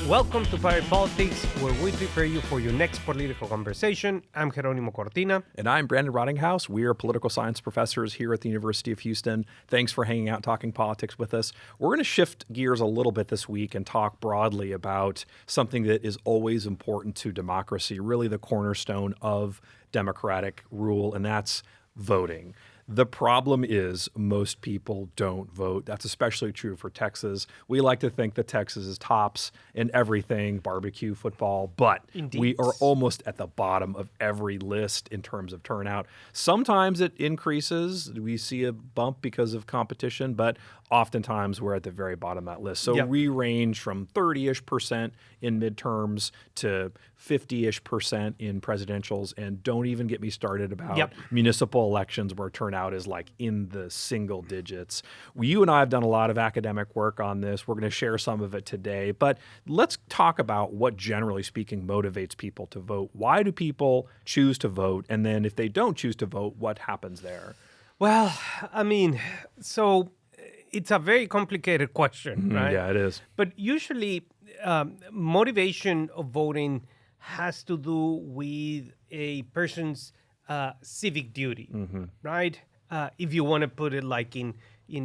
Welcome to Pirate Politics, where we prepare you for your next political conversation. I'm Jeronimo Cortina. And I'm Brandon Rottinghaus. We are political science professors here at the University of Houston. Thanks for hanging out, talking politics with us. We're going to shift gears a little bit this week and talk broadly about something that is always important to democracy, really the cornerstone of democratic rule, and that's voting. The problem is most people don't vote. That's especially true for Texas. We like to think that Texas is tops in everything, barbecue, football, but Indeed. We are almost at the bottom of every list in terms of turnout. Sometimes it increases. We see a bump because of competition, but oftentimes we're at the very bottom of that list. So we range from 30-ish% in midterms to 50-ish% in presidentials, and don't even get me started about municipal elections where turnout is like in the single digits. You and I have done a lot of academic work on this. We're going to share some of it today, but let's talk about what, generally speaking, motivates people to vote. Why do people choose to vote? And then if they don't choose to vote, what happens there? Well, I mean, so it's a very complicated question, right? Yeah, it is. But usually motivation of voting has to do with a person's civic duty, right? If you want to put it like in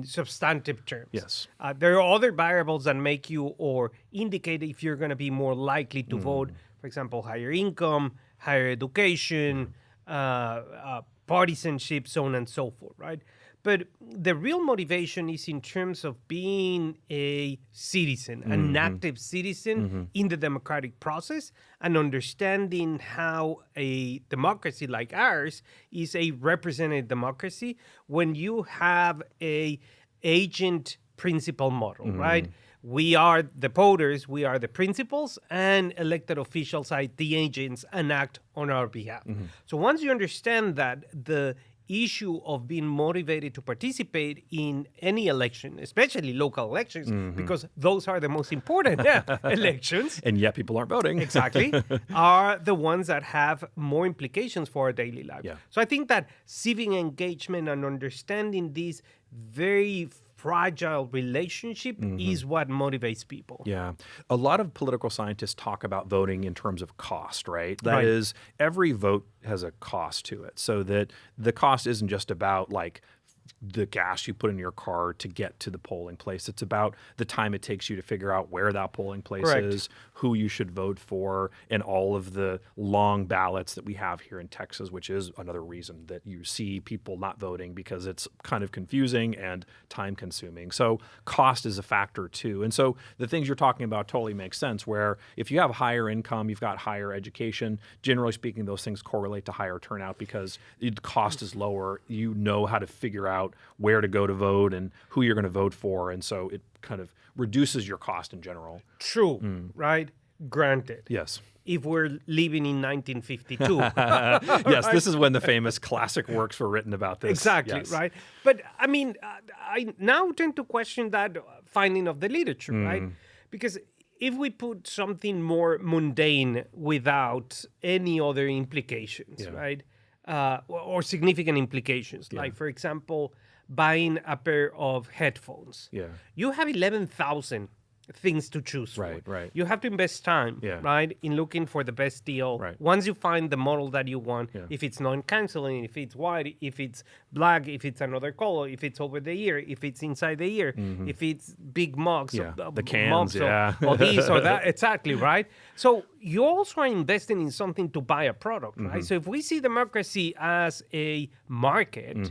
substantive terms. Yes. There are other variables that make you or indicate if you're going to be more likely to vote. For example, higher income, higher education, partisanship, so on and so forth, right? But the real motivation is in terms of being a citizen, an active citizen in the democratic process, and understanding how a democracy like ours is a representative democracy when you have a agent principal model, right? We are the voters, we are the principals, and elected officials are the agents and act on our behalf. So once you understand that, the issue of being motivated to participate in any election, especially local elections, because those are the most important elections. And yet people aren't voting. Exactly. Are the ones that have more implications for our daily life. Yeah. So I think that civic engagement and understanding this very fragile relationship is what motivates people. Yeah. A lot of political scientists talk about voting in terms of cost, right? That is, every vote has a cost to it. So that the cost isn't just about like the gas you put in your car to get to the polling place. It's about the time it takes you to figure out where that polling place is, who you should vote for, and all of the long ballots that we have here in Texas, which is another reason that you see people not voting, because it's kind of confusing and time consuming. So cost is a factor too. And so the things you're talking about totally make sense, where if you have higher income, you've got higher education, generally speaking, those things correlate to higher turnout because the cost is lower. You know how to figure out where to go to vote and who you're going to vote for. And so it kind of reduces your cost in general. True, right? Granted. Yes. If we're living in 1952. Yes, this is when the famous classic works were written about this. Exactly, yes. right? But I mean, I now tend to question that finding of the literature, right? Because if we put something more mundane without any other implications, right? Or significant implications, like, for example, buying a pair of headphones. Yeah. You have 11,000 things to choose from. Right. You have to invest time, right, in looking for the best deal. Right. Once you find the model that you want, if it's non-canceling, if it's white, if it's black, if it's another color, if it's over the ear, if it's inside the ear, if it's big mugs, the cans, or this or that, exactly, right? So you also are investing in something to buy a product, right? So if we see democracy as a market,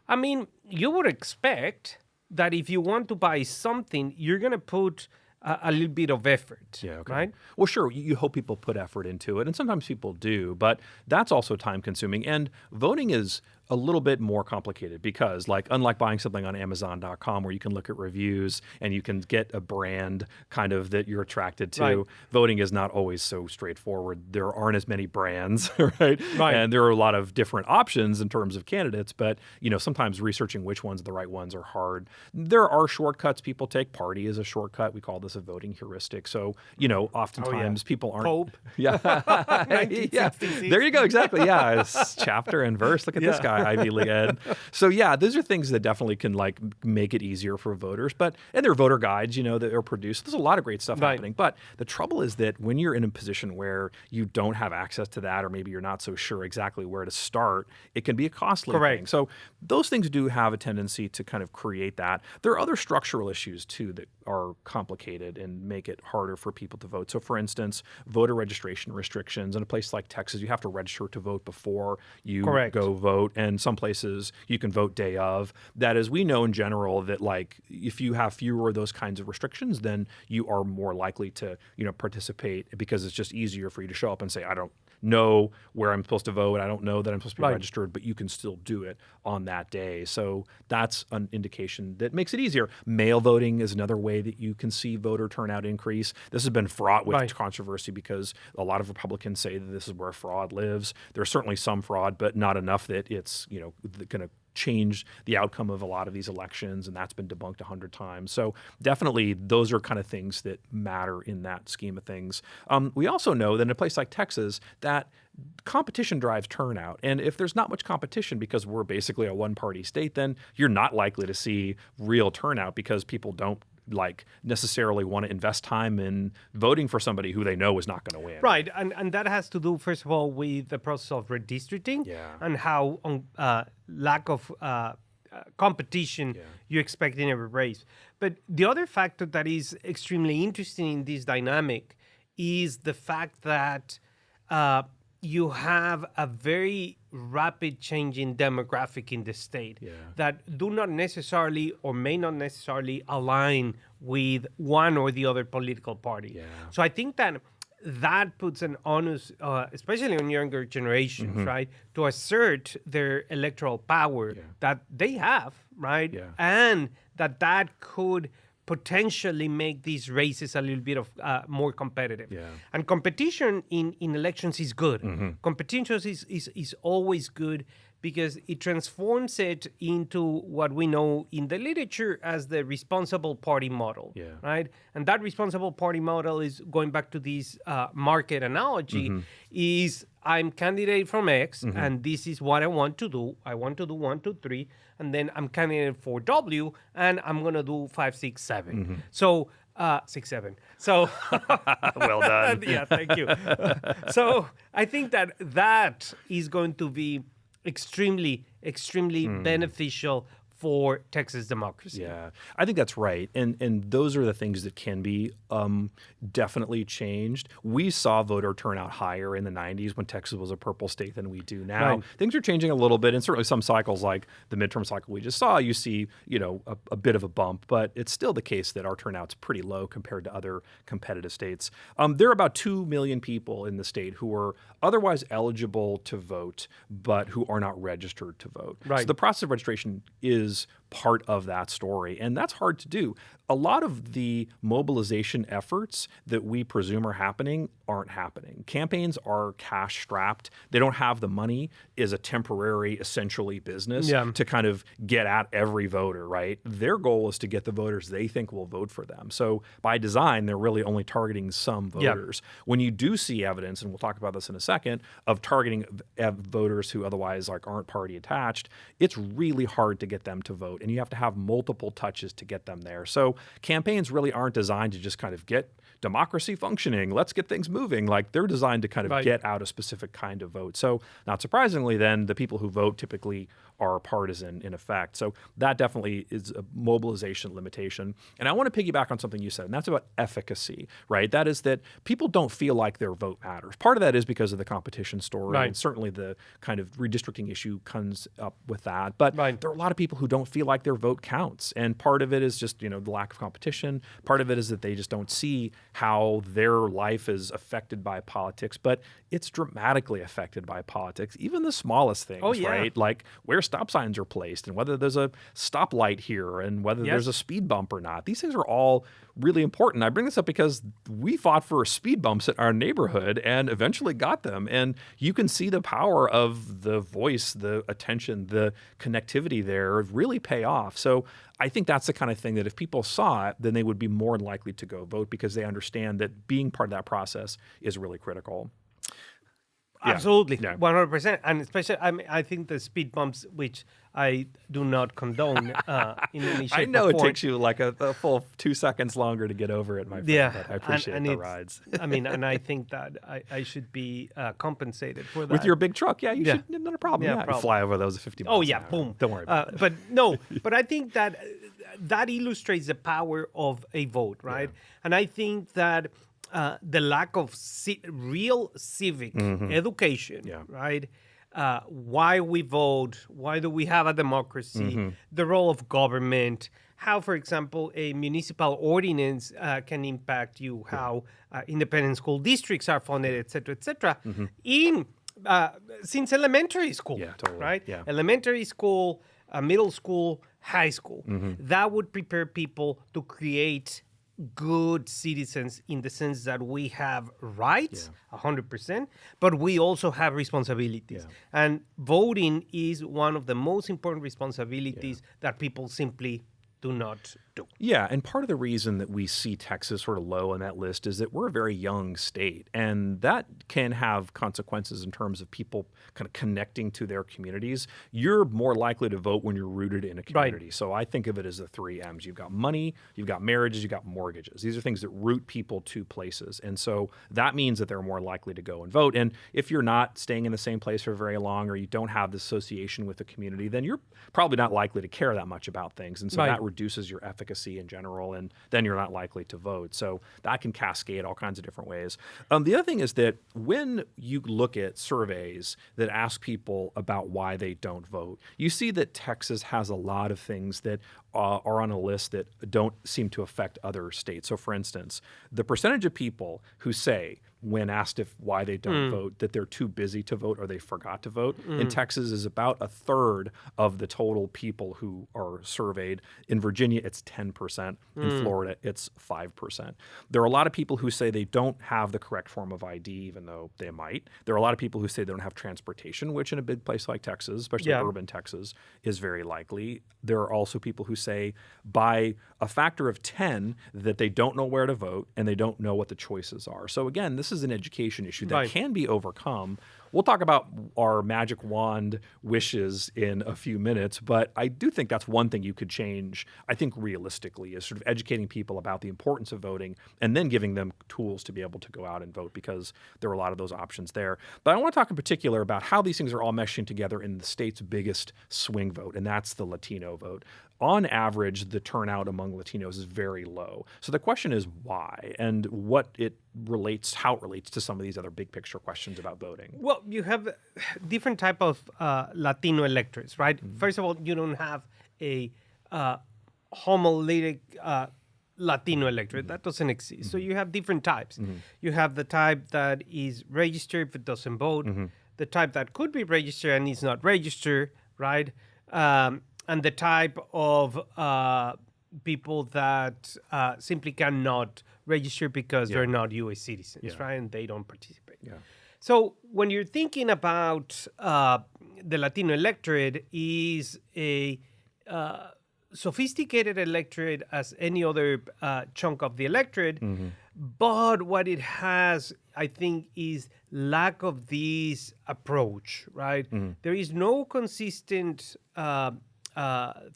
I mean, you would expect that if you want to buy something, you're going to put a little bit of effort, right? Well, sure, you hope people put effort into it, and sometimes people do, but that's also time-consuming. And voting is a little bit more complicated because, like, unlike buying something on Amazon.com where you can look at reviews and you can get a brand kind of that you're attracted to, Right. voting is not always so straightforward. There aren't as many brands, right? Right. And there are a lot of different options in terms of candidates, but, sometimes researching which ones are the right ones are hard. There are shortcuts people take. Party is a shortcut. We call this a voting heuristic. So, oftentimes people aren't. Pope. Yeah. Yeah. 1966. There you go. Exactly. Yeah. It's chapter and verse. Look at this guy, Ivy League ed. So yeah, those are things that definitely can like make it easier for voters. And there are voter guides, that are produced. There's a lot of great stuff happening. But the trouble is that when you're in a position where you don't have access to that, or maybe you're not so sure exactly where to start, it can be a costly thing. So those things do have a tendency to kind of create that. There are other structural issues too that are complicated and make it harder for people to vote. So for instance, voter registration restrictions. In a place like Texas, you have to register to vote before you go vote. And some places you can vote day of. That is, we know in general that like if you have fewer of those kinds of restrictions, then you are more likely to, participate because it's just easier for you to show up and say, I don't know where I'm supposed to vote. I don't know that I'm supposed to be registered, but you can still do it on that day. So that's an indication that makes it easier. Mail voting is another way that you can see voter turnout increase. This has been fraught with controversy because a lot of Republicans say that this is where fraud lives. There's certainly some fraud, but not enough that it's, going to change the outcome of a lot of these elections, and that's been debunked 100 times. So definitely those are kind of things that matter in that scheme of things. We also know that in a place like Texas that competition drives turnout. And if there's not much competition because we're basically a one-party state, then you're not likely to see real turnout because people don't necessarily want to invest time in voting for somebody who they know is not going to win. Right, and that has to do, first of all, with the process of redistricting and how lack of competition you expect in every race. But the other factor that is extremely interesting in this dynamic is the fact that you have a very rapid changing demographic in the state that do not necessarily or may not necessarily align with one or the other political party. So I think that puts an onus, especially on younger generations, right, to assert their electoral power that they have, right, and that could potentially make these races a little bit of more competitive. And competition in elections is good. Competition is always good because it transforms it into what we know in the literature as the responsible party model, right? And that responsible party model is, going back to this market analogy, is I'm candidate from X, and this is what I want to do. I want to do 1, 2, 3, and then I'm candidate for W, and I'm going to do 5, 6, 7. So 6, 7. So well done. Yeah, thank you. So I think that is going to be extremely beneficial for Texas democracy. Yeah, I think that's right. And those are the things that can be definitely changed. We saw voter turnout higher in the 90s when Texas was a purple state than we do now. Things are changing a little bit, and certainly some cycles like the midterm cycle we just saw, you see, a bit of a bump, but it's still the case that our turnout's pretty low compared to other competitive states. There are about 2 million people in the state who are otherwise eligible to vote, but who are not registered to vote. So the process of registration is part of that story, and that's hard to do. A lot of the mobilization efforts that we presume are happening aren't happening. Campaigns are cash strapped. They don't have the money as a temporary, essentially business to kind of get at every voter, right? Their goal is to get the voters they think will vote for them. So by design, they're really only targeting some voters. When you do see evidence, and we'll talk about this in a second, of targeting voters who otherwise aren't party attached, it's really hard to get them to vote, and you have to have multiple touches to get them there. So campaigns really aren't designed to just kind of get democracy functioning. Let's get things moving. They're designed to kind of get out a specific kind of vote. So not surprisingly, then the people who vote typically are partisan in effect. So that definitely is a mobilization limitation. And I want to piggyback on something you said, and that's about efficacy, right? That is that people don't feel like their vote matters. Part of that is because of the competition story, and certainly the kind of redistricting issue comes up with that. But there are a lot of people who don't feel like their vote counts. And part of it is just, the lack of competition. Part of it is that they just don't see how their life is affected by politics, but it's dramatically affected by politics, even the smallest things, right? Like where stop signs are placed and whether there's a stoplight here and whether there's a speed bump or not. These things are all really important. I bring this up because we fought for speed bumps in our neighborhood and eventually got them. And you can see the power of the voice, the attention, the connectivity there really pay off. So I think that's the kind of thing that if people saw it, then they would be more likely to go vote because they understand that being part of that process is really critical. Absolutely, 100%. And especially, I think the speed bumps, which I do not condone in any shape I know or it form. takes you like a full 2 seconds longer to get over it, my friend, but I appreciate the rides. I mean, and I think that I should be compensated for that. With your big truck, you should, not a problem. Yeah, You problem. fly over those at 50 miles an hour. Boom. Don't worry about it. But no, but I think that that illustrates the power of a vote, right? And I think that the lack of real civic education, right? Why we vote, why do we have a democracy, the role of government, how, for example, a municipal ordinance can impact you, how independent school districts are funded, et cetera, in since elementary school, right? Yeah. Elementary school, middle school, high school. That would prepare people to create good citizens in the sense that we have rights, 100%, but we also have responsibilities. And voting is one of the most important responsibilities that people simply do not do. Yeah, and part of the reason that we see Texas sort of low on that list is that we're a very young state, and that can have consequences in terms of people kind of connecting to their communities. You're more likely to vote when you're rooted in a community. So I think of it as the 3 M's. You've got money, you've got marriages, you've got mortgages. These are things that root people to places. And so that means that they're more likely to go and vote. And if you're not staying in the same place for very long or you don't have the association with the community, then you're probably not likely to care that much about things. And so that reduces your efficacy in general, and then you're not likely to vote. So that can cascade all kinds of different ways. The other thing is that when you look at surveys that ask people about why they don't vote, you see that Texas has a lot of things that are on a list that don't seem to affect other states. So for instance, the percentage of people who say, when asked why they don't vote, that they're too busy to vote or they forgot to vote, in Texas is about a third of the total people who are surveyed. In Virginia, it's 10%. In Florida, it's 5%. There are a lot of people who say they don't have the correct form of ID, even though they might. There are a lot of people who say they don't have transportation, which in a big place like Texas, especially urban Texas, is very likely. There are also people who say by a factor of 10 that they don't know where to vote and they don't know what the choices are. So again, this is an education issue that can be overcome. We'll talk about our magic wand wishes in a few minutes, but I do think that's one thing you could change, I think realistically, is sort of educating people about the importance of voting and then giving them tools to be able to go out and vote, because there are a lot of those options there. But I want to talk in particular about how these things are all meshing together in the state's biggest swing vote, and that's the Latino vote. On average, the turnout among Latinos is very low. So the question is why, and how it relates to some of these other big picture questions about voting. Well, you have different type of Latino electorates, right? First of all, you don't have a homolytic Latino electorate. That doesn't exist. So you have different types. You have the type that is registered but doesn't vote, the type that could be registered and is not registered, right? And the type of people that simply cannot register because they're not U.S. citizens, right? And they don't participate. So when you're thinking about the Latino electorate is a sophisticated electorate as any other chunk of the electorate, but what it has, I think, is lack of this approach, right? There is no consistent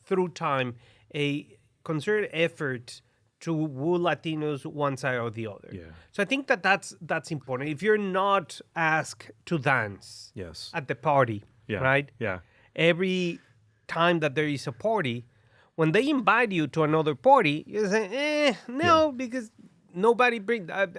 through time a concerted effort to woo Latinos one side or the other. So I think that's important. If you're not asked to dance at the party, right? Every time that there is a party, when they invite you to another party, you say, no, because nobody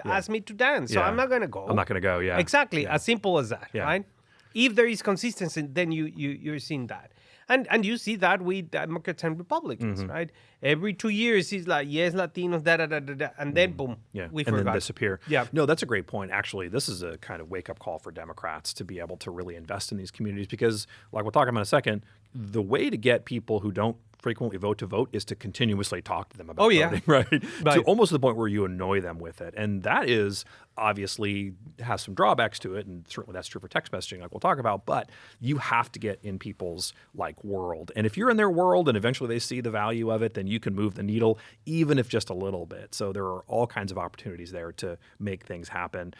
asked me to dance, so I'm not going to go. I'm not going to go, Exactly, as simple as that, right? If there is consistency, then you're seeing that. And you see that with Democrats and Republicans, right? Every 2 years, he's like, yes, Latinos, da da da da da, and then boom, we and forgot. then disappear. Yeah. No, that's a great point. Actually, this is a kind of wake-up call for Democrats to be able to really invest in these communities because, like we'll talk about in a second, the way to get people who don't frequently vote to vote is to continuously talk to them about voting, right? To almost the point where you annoy them with it. And that is obviously has some drawbacks to it, and certainly that's true for text messaging, like we'll talk about, but you have to get in people's like world. And if you're in their world and eventually they see the value of it, then you can move the needle, even if just a little bit. So there are all kinds of opportunities there to make things happen.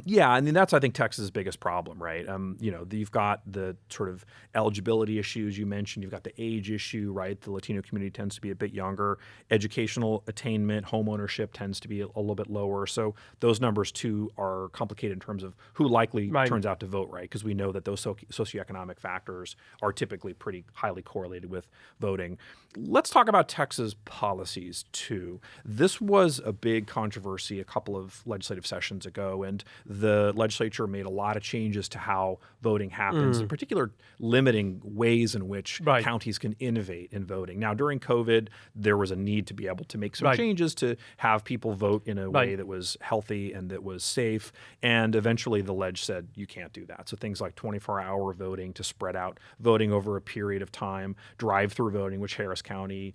Yeah, I mean, that's, I think, Texas' biggest problem, right? You know, you've got the sort of eligibility issues you mentioned. You've got the age issue, right? The Latino community tends to be a bit younger. Educational attainment, home ownership tends to be a little bit lower. So those numbers, too, are complicated in terms of who likely turns out to vote, right? Because we know that those socioeconomic factors are typically pretty highly correlated with voting. Let's talk about Texas policies, too. This was a big controversy a couple of legislative sessions ago, and the legislature made a lot of changes to how voting happens, in particular limiting ways in which counties can innovate in voting. Now, during COVID, there was a need to be able to make some changes to have people vote in a way that was healthy and that was safe, and eventually the ledge said you can't do that. So things like 24-hour voting to spread out voting over a period of time, drive-through voting, which Harris County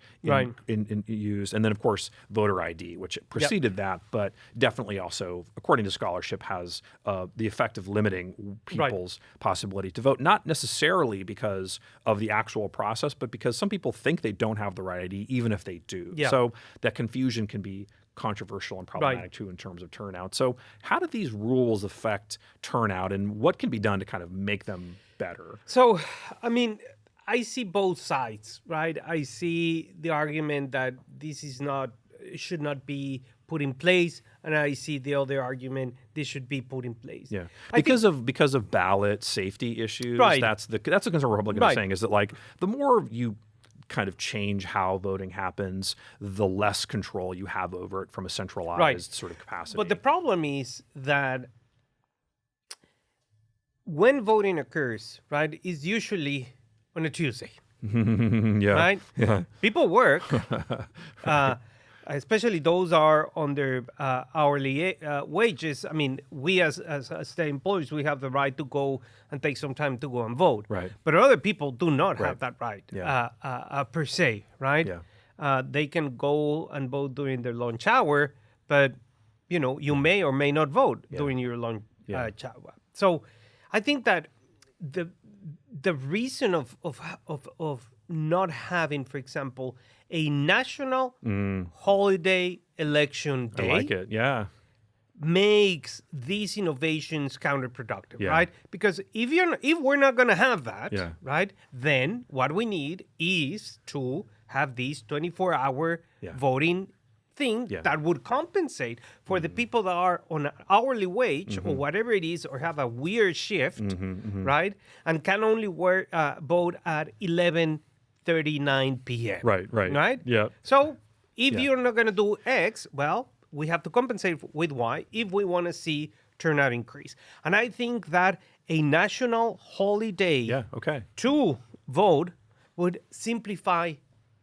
used, and then, of course, voter ID, which preceded that, but definitely also, according to scholarship, has the effect of limiting people's possibility to vote, not necessarily because of the actual process, but because some people think they don't have the right ID, even if they do. So that confusion can be controversial and problematic too in terms of turnout. So how do these rules affect turnout, and what can be done to kind of make them better? So, I mean, I see both sides, right? I see the argument that this is not, should not be put in place, and I see the other argument this should be put in place. Yeah, because of ballot safety issues. That's the concern Republicans are saying, is that like the more you kind of change how voting happens, the less control you have over it from a centralized sort of capacity. But the problem is that when voting occurs, right, is usually on a Tuesday. Right? Yeah. People work, especially those are under hourly wages. I mean, we as state employees, we have the right to go and take some time to go and vote. Right. But other people do not have that right per se, right? Yeah. They can go and vote during their lunch hour, but, you know, you may or may not vote during your lunch hour. So I think that the reason of not having, for example, a national holiday election day, I like it. Yeah. makes these innovations counterproductive, right? Because if we're not going to have that, right, then what we need is to have these 24-hour voting thing that would compensate for the people that are on an hourly wage or whatever it is, or have a weird shift, right, and can only vote at 11:39 p.m. Right? Yeah. So if you're not going to do X, well, we have to compensate with Y if we want to see turnout increase. And I think that a national holiday to vote would simplify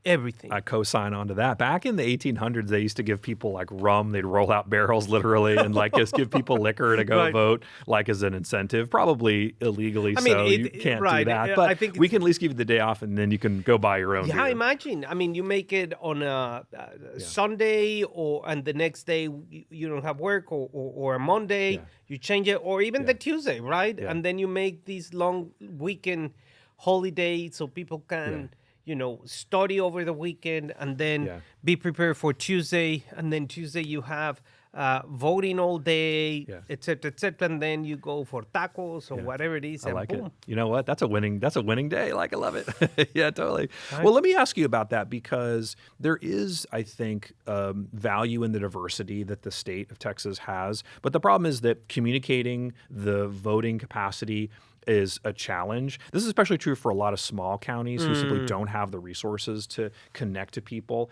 everything. I co-sign onto that. Back in the 1800s, they used to give people like rum. They'd roll out barrels literally and like just give people liquor to go vote, like as an incentive. Probably illegally, you can't do that. But I think we can at least give you the day off, and then you can go buy your own beer. Imagine. I mean, you make it on a Sunday, and the next day you don't have work, or a Monday, you change it, or even the Tuesday, right? And then you make these long weekend holidays so people can study over the weekend and then be prepared for Tuesday. And then Tuesday you have voting all day, et cetera, and then you go for tacos or whatever it is. I and like boom. it. You know what? That's a winning day. Like, I love it. Yeah, totally. Right. Well, let me ask you about that, because there is, I think, value in the diversity that the state of Texas has. But the problem is that communicating the voting capacity is a challenge. This is especially true for a lot of small counties who simply don't have the resources to connect to people.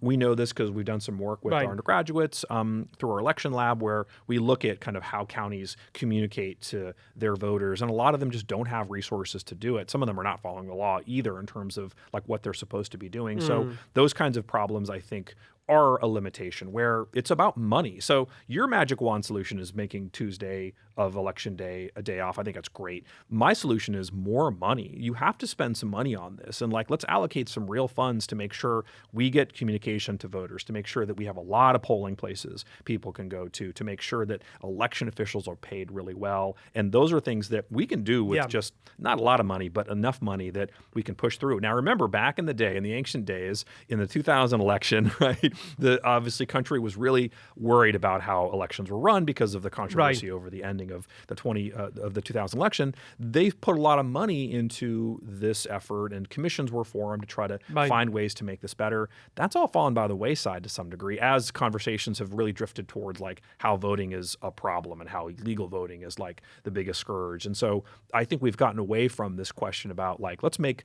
We know this because we've done some work with our undergraduates through our election lab, where we look at kind of how counties communicate to their voters, and a lot of them just don't have resources to do it. Some of them are not following the law either in terms of like what they're supposed to be doing. So those kinds of problems, I think, are a limitation where it's about money. So your magic wand solution is making Tuesday of election day a day off. I think that's great. My solution is more money. You have to spend some money on this, and like let's allocate some real funds to make sure we get communication to voters, to make sure that we have a lot of polling places people can go to make sure that election officials are paid really well. And those are things that we can do with just not a lot of money, but enough money that we can push through. Now remember, back in the day, in the ancient days, in the 2000 election, right, the obviously country was really worried about how elections were run because of the controversy over the ending of the 2000 election. They put a lot of money into this effort, and commissions were formed to try to find ways to make this better. That's all fallen by the wayside to some degree as conversations have really drifted towards like how voting is a problem and how illegal voting is like the biggest scourge. And so I think we've gotten away from this question about like, let's make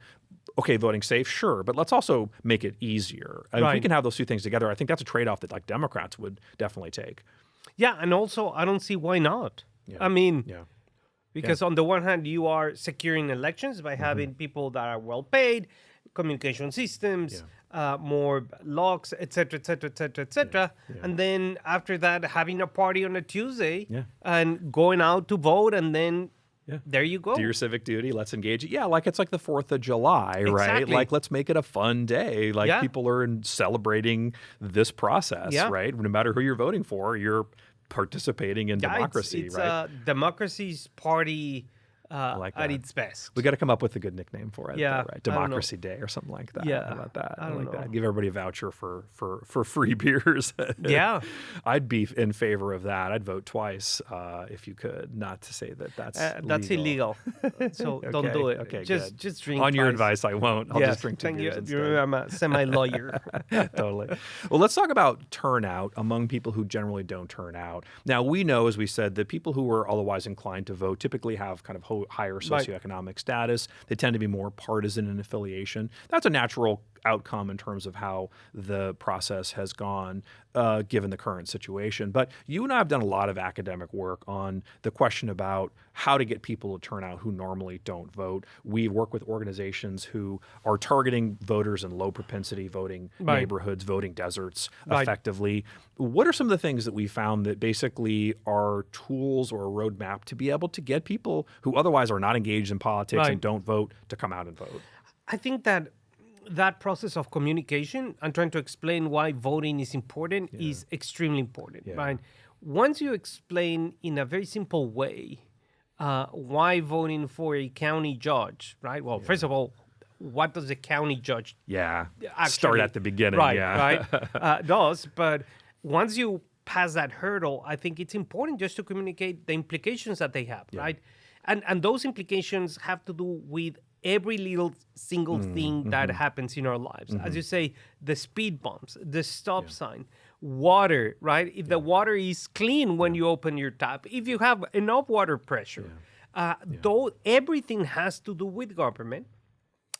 voting safe, sure, but let's also make it easier. And if we can have those two things together, I think that's a trade-off that like Democrats would definitely take. Yeah, and also I don't see why not. I mean, because on the one hand, you are securing elections by having people that are well paid, communication systems, more locks, et cetera, et cetera, et cetera, et cetera. And then after that, having a party on a Tuesday and going out to vote, and then there you go. Do your civic duty. Let's engage it. Yeah, like it's like the 4th of July, right? Like let's make it a fun day. Like people are celebrating this process, right? No matter who you're voting for, you're participating in democracy, it's right? Democracy's party like at its best. We got to come up with a good nickname for it, Yeah, though, right? Democracy Day or something like that. Yeah, how about that? I like that. Give everybody a voucher for free beers. Yeah, I'd be in favor of that. I'd vote twice if you could. Not to say that that's illegal. So don't do it. Okay, just drink. On your twice. advice, I won't. I'll just drink 2 Thank beers you. instead. You remember, I'm a semi-lawyer. Totally. Well, let's talk about turnout among people who generally don't turn out. Now, we know, as we said, that people who are otherwise inclined to vote typically have kind of higher socioeconomic status. They tend to be more partisan in affiliation. That's a natural outcome in terms of how the process has gone, given the current situation. But you and I have done a lot of academic work on the question about how to get people to turn out who normally don't vote. We work with organizations who are targeting voters in low propensity voting neighborhoods, voting deserts effectively. What are some of the things that we found that basically are tools or a roadmap to be able to get people who otherwise are not engaged in politics and don't vote to come out and vote? I think that process of communication and trying to explain why voting is important is extremely important, right? Once you explain in a very simple way why voting for a county judge, right? Well, first of all, what does a county judge actually, start at the beginning, does, but once you pass that hurdle, I think it's important just to communicate the implications that they have, right? And those implications have to do with every little single thing that happens in our lives. As you say, the speed bumps, the stop sign, water, right? If the water is clean when you open your tap, if you have enough water pressure, though everything has to do with government.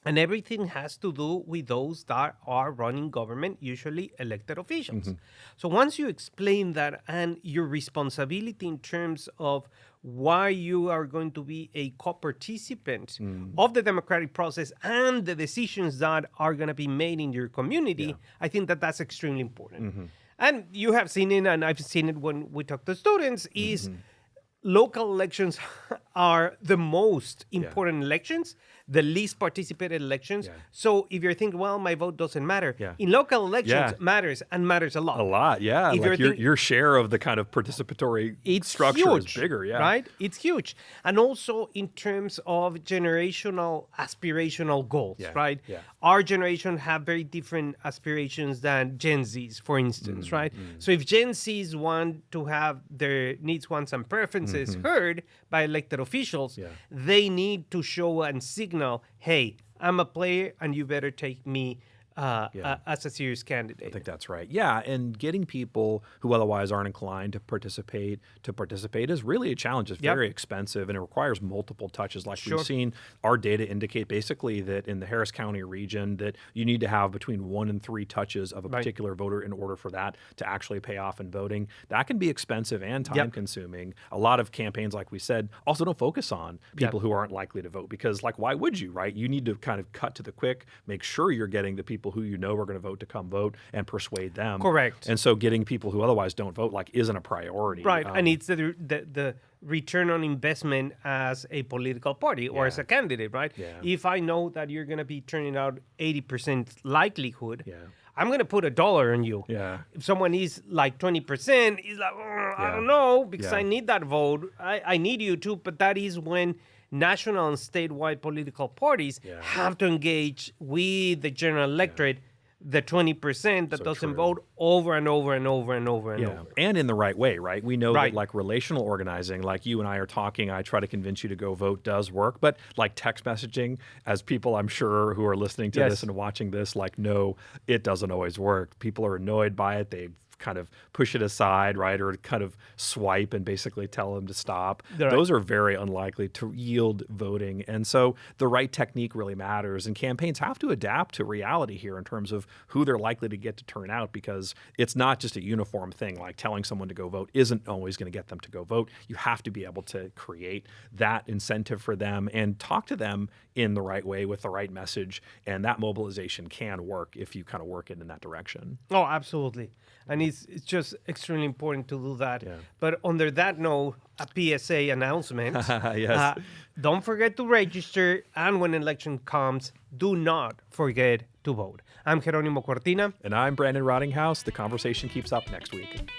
And everything has to do with those that are running government, usually elected officials. So once you explain that and your responsibility in terms of why you are going to be a co-participant of the democratic process and the decisions that are going to be made in your community, I think that that's extremely important. And you have seen it, and I've seen it when we talk to students, is local elections are the most important elections, the least participated elections. So if you're thinking, well, my vote doesn't matter, in local elections matters and matters a lot. A lot, yeah. If like your share of the kind of participatory structure is bigger, right? It's huge. And also in terms of generational aspirational goals, right? Our generation have very different aspirations than Gen Zs, for instance, right? So if Gen Zs want to have their needs, wants, and preferences heard by elected officials, they need to show and signal, hey, I'm a player and you better take me as a serious candidate. I think that's right. Yeah, and getting people who otherwise aren't inclined to participate is really a challenge. It's very expensive, and it requires multiple touches. Like we've seen, our data indicate basically that in the Harris County region that you need to have between 1 and 3 touches of a particular voter in order for that to actually pay off in voting. That can be expensive and time-consuming. A lot of campaigns, like we said, also don't focus on people who aren't likely to vote because, like, why would you, right? You need to kind of cut to the quick, make sure you're getting the people who you know are going to vote to come vote and persuade them. Correct. And so getting people who otherwise don't vote isn't a priority. Right, and it's the return on investment as a political party or as a candidate, right? Yeah. If I know that you're going to be turning out 80% likelihood, I'm going to put $1 on you. Yeah. If someone is like 20%, he's like, I don't know, because I need that vote. I need you too, but that is when national and statewide political parties have to engage with the general electorate, the 20% that doesn't vote over and over and over and over and over. And in the right way, right? We know that like relational organizing, like you and I are talking, I try to convince you to go vote does work, but like text messaging, as people I'm sure who are listening to this and watching this, no, it doesn't always work. People are annoyed by it. They kind of push it aside, right? Or kind of swipe and basically tell them to stop. Right. Those are very unlikely to yield voting. And so the right technique really matters. And campaigns have to adapt to reality here in terms of who they're likely to get to turn out, because it's not just a uniform thing. Like telling someone to go vote isn't always going to get them to go vote. You have to be able to create that incentive for them and talk to them in the right way with the right message. And that mobilization can work if you kind of work it in that direction. Oh, absolutely. And it's just extremely important to do that. Yeah. But under that note, a PSA announcement. Don't forget to register. And when election comes, do not forget to vote. I'm Jeronimo Cortina. And I'm Brandon Rottinghaus. The conversation keeps up next week.